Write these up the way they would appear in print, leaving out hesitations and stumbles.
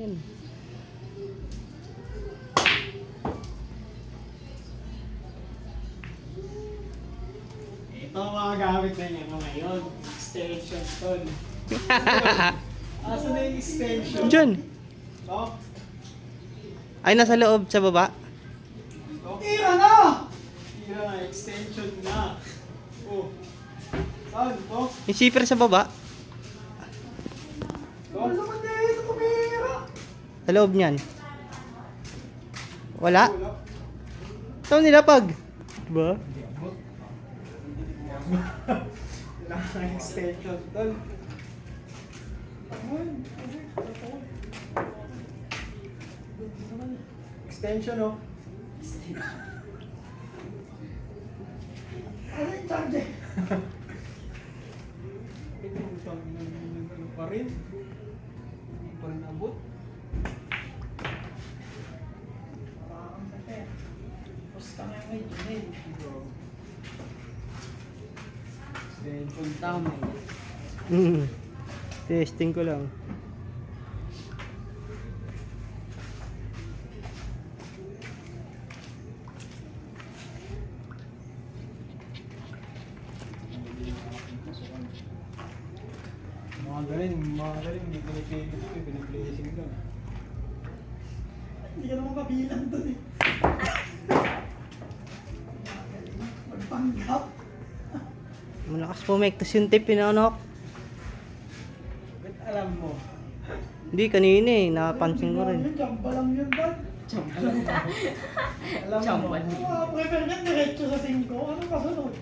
Ito ang mga gamit na niya ngayon. Extension ton. Asan na yung extension? Diyan. Oh, Ay, nasa loob sa baba. tira na! Tira na, extension na. Oh. Saan? To? Yung zipper sa baba. Ano naman dito? Tumira! Sa loob niyan. Wala? Wala. Saan nilapag? Diba? Wala kang extension ton. Extension oh. Ano yung charger? Ano pa rin? Hindi pa rin abot. Parang sakit. Basta nga may dinay. Extension tama eh. Testing ko lang. Mga galing, hindi pinipilit ko, pinipilising lang. Hindi ka naman kabilang doon eh. Magpanggap. Malakas pumektas yung tape, pinanok. Ba't alam mo? Hindi, kanina eh. Napansin ko rin. Jamba lang yun ba? Jamba lang. Alam mo. Prepare ka diretso sa 5. Ano kasunod?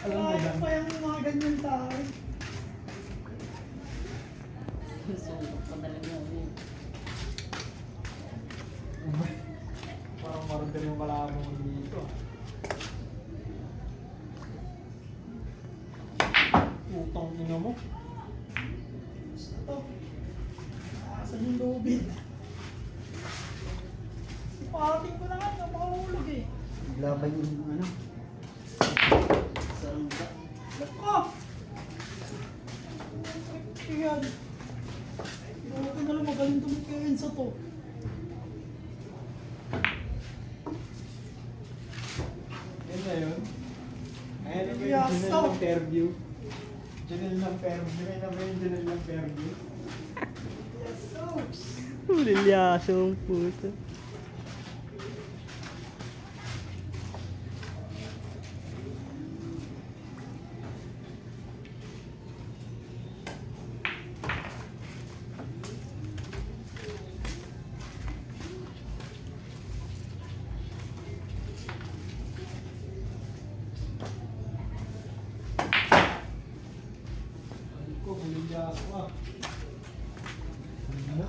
Alam mo ba? Pa yung mga ganyan sa akin. Parang marunta yung kalaban mo dito. Utang ina mo. Ito. Asan yung lubid? Ipahating ko na nga, napakahulog eh. Laban yung ano. Lako! Yan. Buti na lang magaling tumikain sa to. Yan na yun. Ayan yung Janelle ng Fairview. Janelle ng Fairview. May naman yung Janelle ng Fairview. Yes, folks. Lilyasong puto. Ko, bulilyas ko ah. Ano?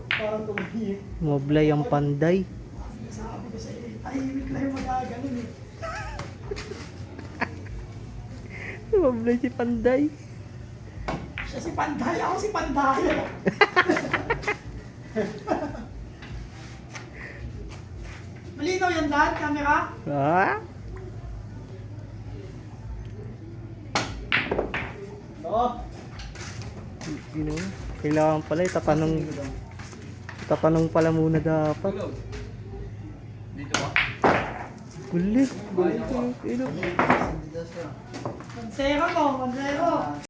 Parang tumihik. Moblay ang panday. Sabi ko sa iyo, tahimik lang yung magagaling eh. Moblay si panday. Siya si Panday, ako si Panday. Malinaw yan dad, camera? Ha? Oo. Sino? Kailangan pala tatanong pala muna dapat. Dito ba? Kulit. Kulit. Mansero to, mansero.